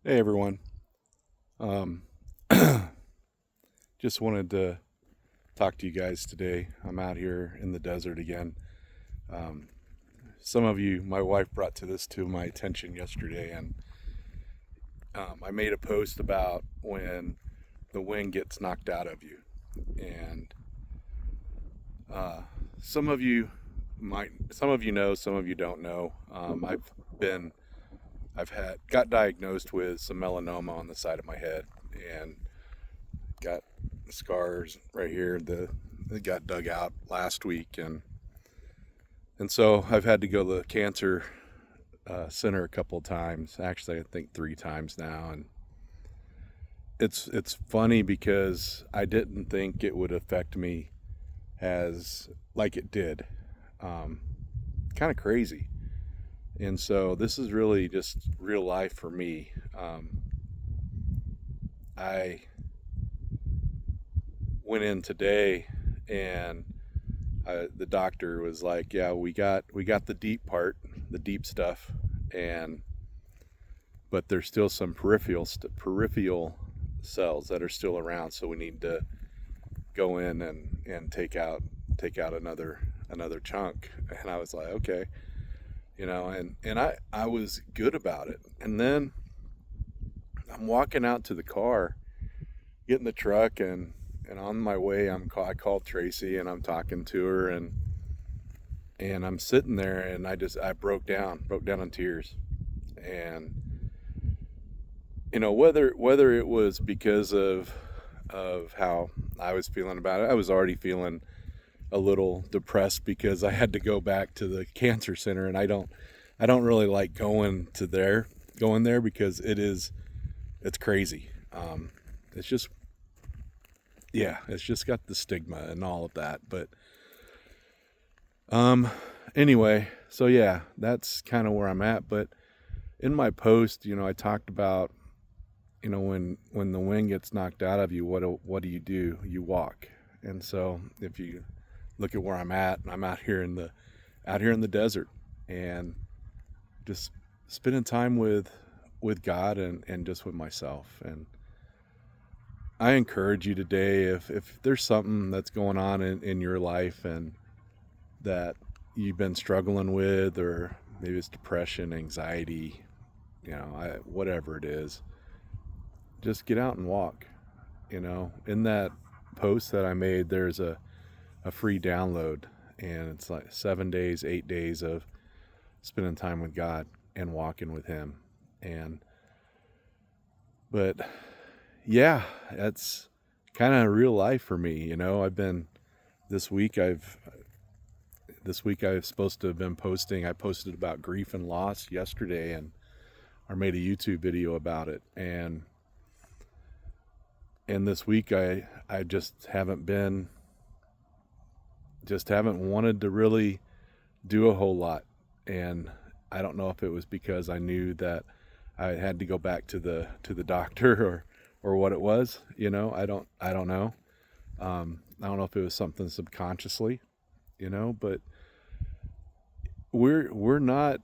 Hey everyone. Um, just wanted to talk to you guys today. I'm out here in the desert again. Um, some of you, my wife brought to my attention yesterday, and I made a post about when the wind gets knocked out of you. And uh, some of you some of you know, some of you don't know. Been, got diagnosed with some melanoma on the side of my head, and got scars right here that got dug out last week, and so I've had to go to the cancer center a couple of times. Actually, I think 3 times now, and it's funny because I didn't think it would affect me as like it did. Um, Kind of crazy, and so this is really just real life for me. I went in today and the doctor was like, "Yeah, we got the deep part, the deep stuff, and but there's still some peripheral cells that are still around, so we need to go in and take out another chunk." And I was like, "Okay," and I was good about it. And then I'm walking out to the car, get in the truck, and on my way, I called Tracy and I'm talking to her, and I'm sitting there, and I broke down in tears. And whether it was because of how I was feeling about it, I was already feeling a little depressed because I had to go back to the cancer center, and I don't really like going there because it's crazy. It's just, yeah, it's just got the stigma and all of that. But um anyway, so yeah, that's kind of where I'm at. But in my post, I talked about, when the wind gets knocked out of you, what do? You walk. And so if you look at where I'm at, I'm out here in the desert, and just spending time with God, and just with myself. And I encourage you today, if there's something that's going on in your life and that you've been struggling with, or maybe it's depression, anxiety, whatever it is, just get out and walk. In that post that I made, there's a free download, and it's like 7 days, 8 days of spending time with God and walking with Him. And, but yeah, that's kind of real life for me. I've been, this week, I was supposed to have been posting. I posted about grief and loss yesterday, and I made a YouTube video about it. And this week I just haven't wanted to really do a whole lot. And I don't know if it was because I knew that I had to go back to the doctor, or what it was. I don't know. I don't know if it was something subconsciously, but we're not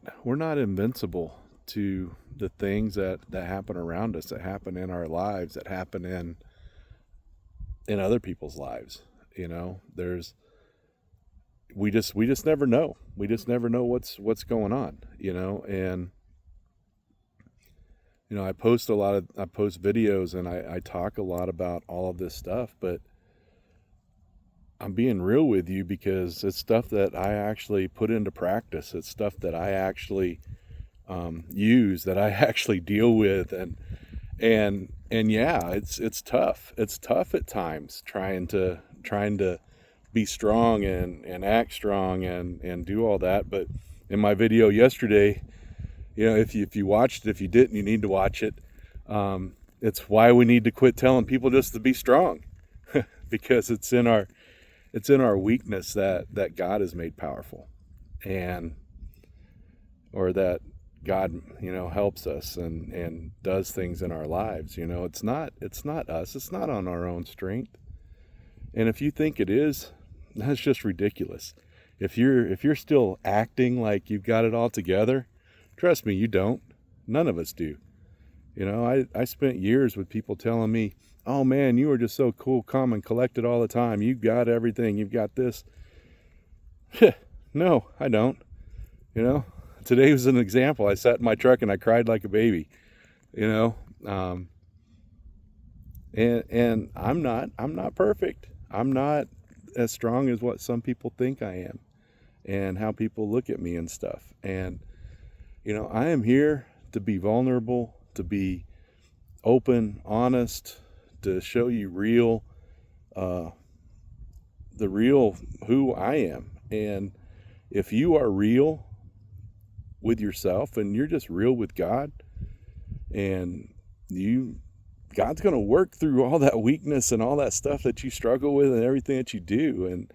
invincible to the things that happen around us, that happen in our lives, that happen in other people's lives. There's we just never know. We just never know what's going on. And I post videos, and I talk a lot about all of this stuff, but I'm being real with you because it's stuff that I actually put into practice. It's stuff that I actually use, that I actually deal with. And yeah, it's tough. It's tough at times trying to be strong and act strong and do all that. But in my video yesterday, if you watched it, if you didn't, you need to watch it. It's why we need to quit telling people just to be strong, because it's in our weakness that God is made powerful, and or that God, helps us and does things in our lives. It's not us. It's not on our own strength. And if you think it is, that's just ridiculous. If you're still acting like you've got it all together, trust me, you don't. None of us do. I spent years with people telling me, oh man, you are just so cool, calm, and collected all the time. You've got everything. You've got this. No, I don't. Today was an example. I sat in my truck and I cried like a baby, and I'm not perfect. I'm not as strong as what some people think I am and how people look at me and stuff. And, I am here to be vulnerable, to be open, honest, to show you the real who I am. And if you are real with yourself and you're just real with God, and God's going to work through all that weakness and all that stuff that you struggle with and everything that you do.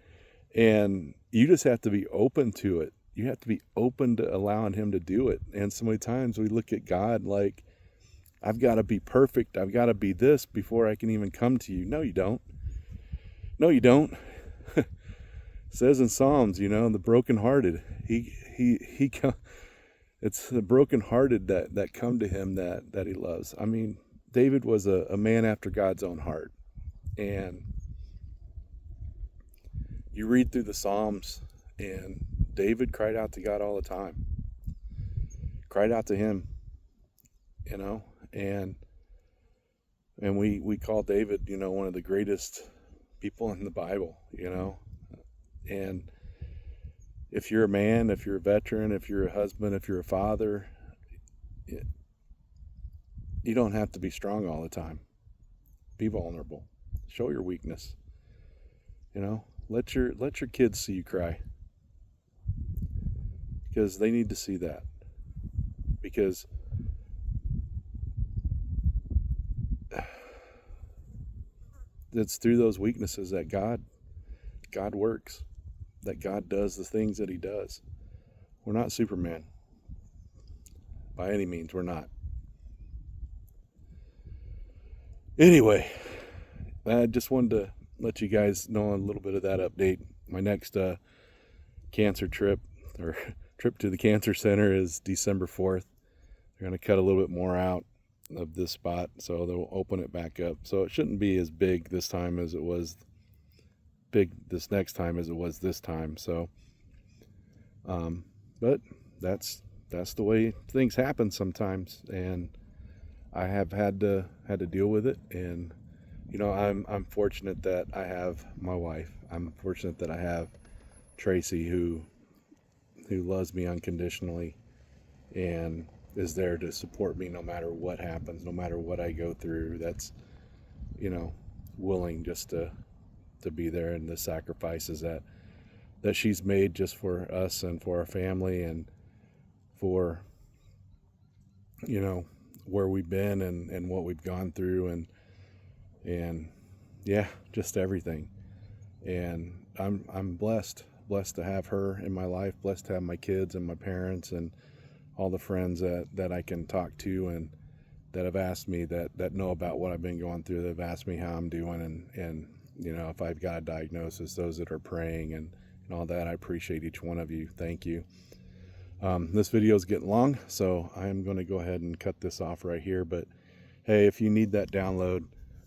And you just have to be open to it. You have to be open to allowing him to do it. And so many times we look at God like, I've got to be perfect. I've got to be this before I can even come to you. No, you don't. No, you don't. It says in Psalms, the brokenhearted, it's the brokenhearted that come to him that he loves. I mean, David was a man after God's own heart. And you read through the Psalms, and David cried out to God all the time. Cried out to him, and we call David, one of the greatest people in the Bible, And if you're a man, if you're a veteran, if you're a husband, if you're a father, you don't have to be strong all the time. Be vulnerable. Show your weakness. Let your kids see you cry, because they need to see that. Because it's through those weaknesses that God works, that God does the things that he does. We're not Superman. By any means, we're not. Anyway, I just wanted to let you guys know a little bit of that update. My next cancer trip, or trip to the cancer center, is December 4th. They're going to cut a little bit more out of this spot, so they'll open it back up. So it shouldn't be as big this time as it was this next time as it was this time. So, but that's the way things happen sometimes, and I have had to deal with it. And I'm fortunate that I have my wife. I'm fortunate that I have Tracy, who loves me unconditionally and is there to support me no matter what happens, no matter what I go through. That's willing just to be there, and the sacrifices that she's made just for us and for our family, and for where we've been and what we've gone through, and yeah, just everything. And I'm blessed to have her in my life, blessed to have my kids and my parents and all the friends that I can talk to, and that have asked me, that know about what I've been going through, that have asked me how I'm doing, and if I've got a diagnosis, those that are praying and all that. I appreciate each one of you. Thank you. This video is getting long, so I'm going to go ahead and cut this off right here. But hey, if you need that download,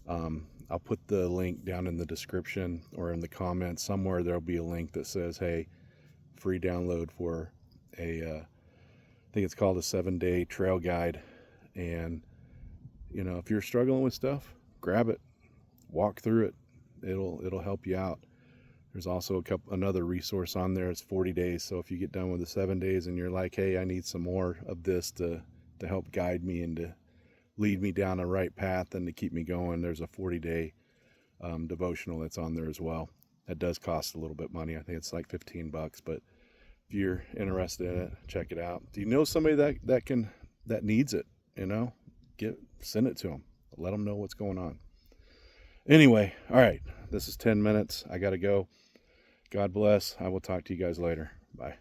I'll put the link down in the description or in the comments somewhere. There'll be a link that says, hey, free download for I think it's called a 7-day trail guide. And if you're struggling with stuff, grab it, walk through it. It'll help you out. There's also another resource on there. It's 40 days. So if you get done with the 7 days and you're like, hey, I need some more of this to help guide me and to lead me down a right path and to keep me going, there's a 40-day devotional that's on there as well. That does cost a little bit money. I think it's like $15, but if you're interested in it, check it out. Do you know somebody that needs it? Send it to them. Let them know what's going on. Anyway, all right. This is 10 minutes. I got to go. God bless. I will talk to you guys later. Bye.